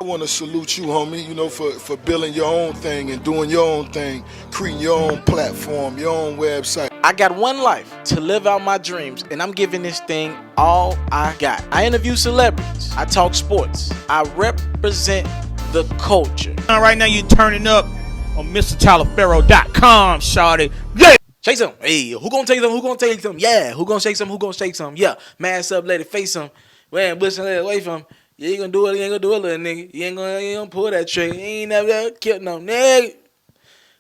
I want to salute you, homie, for building your own thing and doing your own thing, creating your own platform, your own website. I got one life to live out my dreams, and I'm giving this thing all I got. I interview celebrities. I talk sports. I represent the culture. Right now, you're turning up on MrTaliaferro.com, shawty. Yeah! Shake some. Hey, who gonna take some? Who gonna take some? Yeah. Who gonna shake some? Who gonna shake some? Yeah. Mass up, let it face some. Man, listen, let it away from. You ain't gonna do it. You ain't gonna do it, little nigga. You ain't gonna pull that trigger. You ain't never killed no nigga.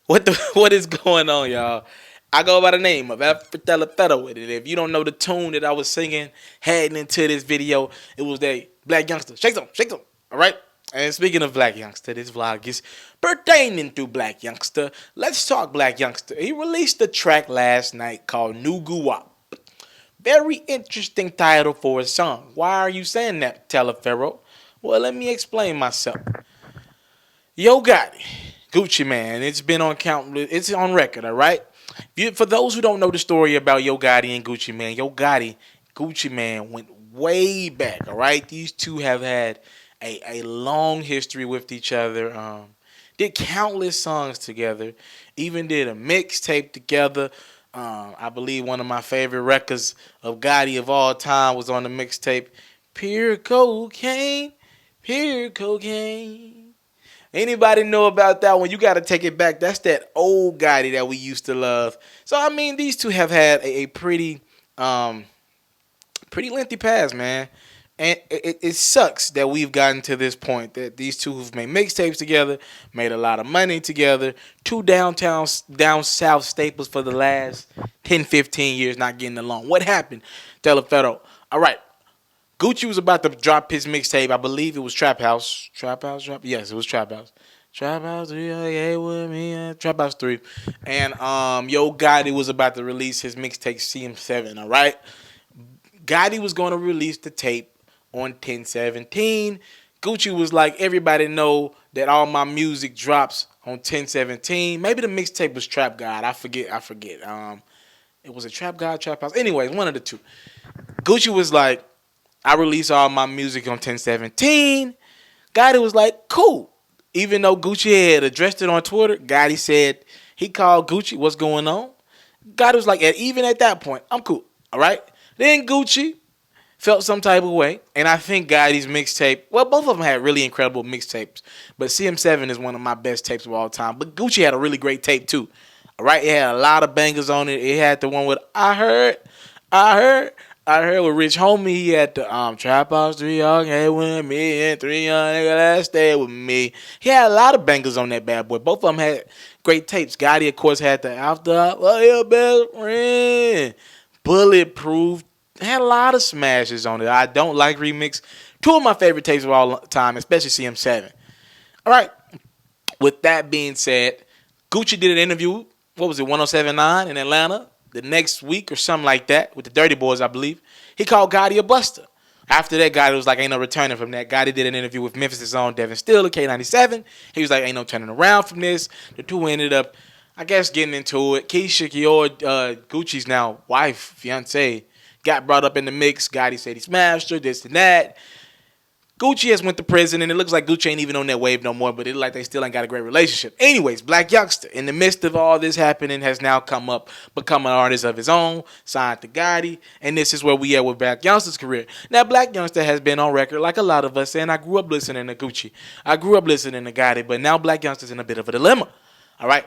What is going on, y'all? I go by the name of Taliaferro with it. If you don't know the tune that I was singing heading into this video, it was that Blac Youngsta. Shake some, shake some. All right. And speaking of Blac Youngsta, this vlog is pertaining to Blac Youngsta. Let's talk Blac Youngsta. He released a track last night called New Guap. Very interesting title for a song. Why are you saying that, Taliaferro? Well, let me explain myself. Yo Gotti, Gucci Man, it's been on it's on record, all right? For those who don't know the story about Yo Gotti and Gucci Man, Yo Gotti, Gucci Man went way back, all right? These two have had a long history with each other. Did countless songs together. Even did a mixtape together. I believe one of my favorite records of Gotti of all time was on the mixtape. Pure cocaine, pure cocaine. Anybody know about that one? You got to take it back. That's that old Gotti that we used to love. So, I mean, these two have had a pretty lengthy past, man. And it sucks that we've gotten to this point, that these two who've made mixtapes together, made a lot of money together, two down south staples for the last 10, 15 years not getting along. What happened? Taliaferro. All right. Gucci was about to drop his mixtape. I believe it was Trap House. Yes, it was Trap House. Trap House 3, yeah, with me, Trap House 3. And Yo Gotti was about to release his mixtape CM7, all right? Gotti was going to release the tape on 10/17. Gucci was like, everybody know that all my music drops on 10/17. Maybe the mixtape was Trap God. I forget. It was a Trap God, Trap House. Anyways, one of the two. Gucci was like, I release all my music on 10/17. Gotti was like, cool. Even though Gucci had addressed it on Twitter, Gotti said he called Gucci, what's going on? Gotti was like, even at that point, I'm cool. All right. Then Gucci felt some type of way, and I think Gotti's mixtape, well, both of them had really incredible mixtapes, but CM7 is one of my best tapes of all time. But Gucci had a really great tape too. All right, it had a lot of bangers on it. It had the one with I heard with Rich Homie. He had the Trap House 3, y'all came with me, and 3 young nigga that stay with me. He had a lot of bangers on that bad boy. Both of them had great tapes. Gotti, of course, had the After Your Best Friend, Bulletproof. Had a lot of smashes on it. I Don't Like Remix. Two of my favorite tapes of all time, especially CM7. All right. With that being said, Gucci did an interview, what was it, 107.9 in Atlanta, the next week or something like that, with the Dirty Boys, I believe. He called Gotti a buster. After that, Gotti was like, ain't no returning from that. Gotti did an interview with Memphis' own Devin Steele, K97. He was like, ain't no turning around from this. The two ended up, I guess, getting into it. Keisha Kior, Gucci's now wife, fiance, got brought up in the mix. Gotti said he smashed her, this and that. Gucci has went to prison, and it looks like Gucci ain't even on that wave no more, but it looks like they still ain't got a great relationship. Anyways, Blac Youngsta, in the midst of all this happening, has now become an artist of his own, signed to Gotti, and this is where we are with Blac Youngsta's career. Now, Blac Youngsta has been on record, like a lot of us, saying I grew up listening to Gucci. I grew up listening to Gotti, but now Blac Youngsta's in a bit of a dilemma. All right?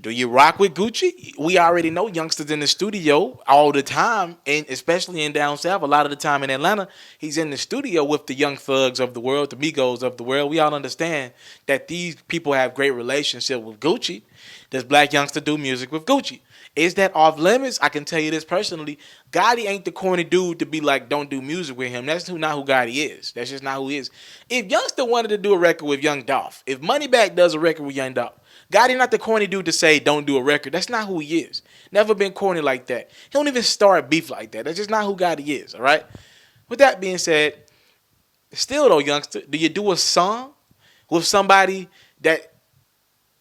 Do you rock with Gucci? We already know Youngsta's in the studio all the time, and especially in down south. A lot of the time in Atlanta, he's in the studio with the Young Thugs of the world, the Migos of the world. We all understand that these people have great relationship with Gucci. Does Blac Youngsta do music with Gucci? Is that off limits? I can tell you this personally. Gotti ain't the corny dude to be like, don't do music with him. That's not who Gotti is. That's just not who he is. If Youngsta wanted to do a record with Young Dolph, if Moneybagg does a record with Young Dolph, Gotti not the corny dude to say don't do a record. That's not who he is. Never been corny like that. He don't even start beef like that. That's just not who Gotti is, all right? With that being said, still though, Youngsta, do you do a song with somebody that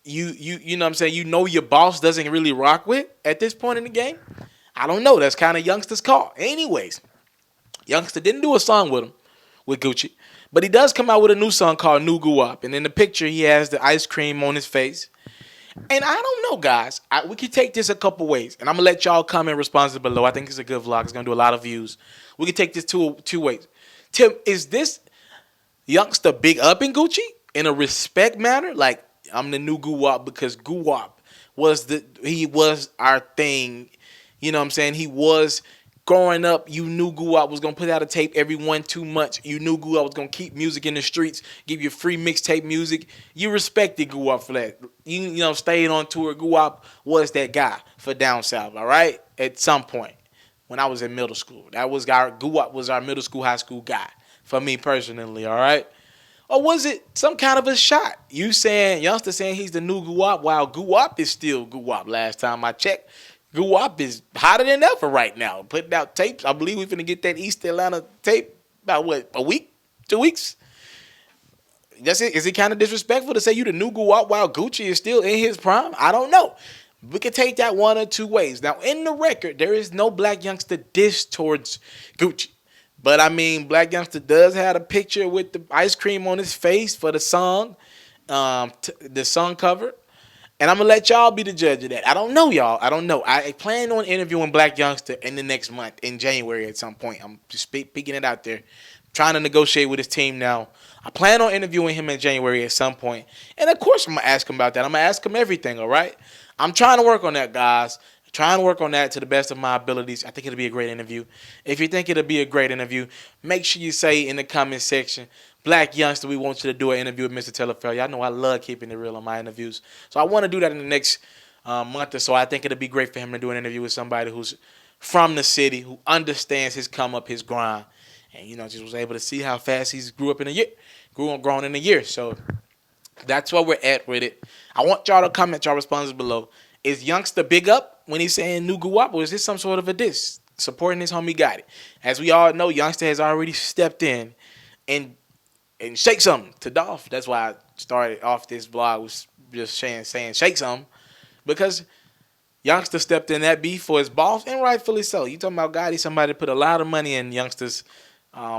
you know what I'm saying, you know your boss doesn't really rock with at this point in the game? I don't know. That's kind of Youngsta's call. Anyways, Youngsta didn't do a song with him, with Gucci. But he does come out with a new song called New Guap. And in the picture, he has the ice cream on his face. And I don't know, guys. We could take this a couple ways. And I'm going to let y'all comment responses below. I think it's a good vlog. It's going to do a lot of views. We could take this two ways. Tim, is this Youngsta big up in Gucci in a respect manner? Like, I'm the new Guap because Guap he was our thing. You know what I'm saying? He was growing up. You knew Guap was gonna put out a tape every 1-2 months. You knew Guap was gonna keep music in the streets, give you free mixtape music. You respected Guap for that. You know, staying on tour. Guap was that guy for down south. All right, at some point when I was in middle school, Guap was our middle school, high school guy for me personally. All right. Or was it some kind of a shot? You saying, Youngsta saying he's the new Guap, while Guap is still Guap. Last time I checked, Guap is hotter than ever right now. Putting out tapes. I believe we're finna get that East Atlanta tape about what, a week? 2 weeks? That's it. Is it kind of disrespectful to say you the new Guap while Gucci is still in his prime? I don't know. We could take that one or two ways. Now, in the record, there is no Blac Youngsta diss towards Gucci. But, I mean, Blac Youngsta does have a picture with the ice cream on his face for the song, the song cover. And I'm going to let y'all be the judge of that. I don't know, y'all. I don't know. I plan on interviewing Blac Youngsta in the next month, in January at some point. I'm just peeking it out there. I'm trying to negotiate with his team now. I plan on interviewing him in January at some point. And, of course, I'm going to ask him about that. I'm going to ask him everything, all right? I'm trying to work on that, guys. Trying to work on that to the best of my abilities. I think it'll be a great interview. If you think it'll be a great interview, make sure you say in the comment section, Blac Youngsta, we want you to do an interview with Mr. Telefair. Y'all know I love keeping it real on my interviews. So I want to do that in the next month or so. I think it'll be great for him to do an interview with somebody who's from the city, who understands his come up, his grind. And, you know, just was able to see how fast he's grown in a year. So that's where we're at with it. I want y'all to comment y'all responses below. Is Youngsta big up when he's saying new Guap, or is this some sort of a diss? Supporting his homie Gotti. As we all know, Youngsta has already stepped in and shake something to Dolph. That's why I started off this vlog was just saying shake something. Because Youngsta stepped in that beef for his boss, and rightfully so. You talking about Gotti, somebody put a lot of money in Youngsta's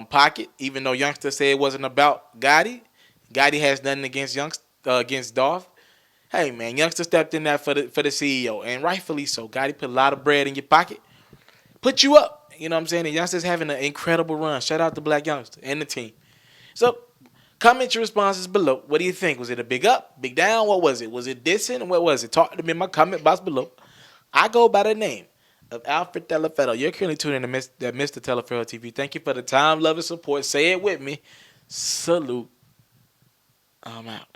pocket, even though Youngsta said it wasn't about Gotti. Gotti has nothing against Dolph. Hey, man, Youngsta stepped in that for the CEO, and rightfully so. Gotti put a lot of bread in your pocket, put you up. You know what I'm saying? And Youngsta's having an incredible run. Shout out to Blac Youngsta and the team. So, comment your responses below. What do you think? Was it a big up, big down? What was it? Was it dissing? What was it? Talk to me in my comment box below. I go by the name of Alfred Teleferro. You're currently tuning in to Mr. Teleferro TV. Thank you for the time, love, and support. Say it with me. Salute. I'm out.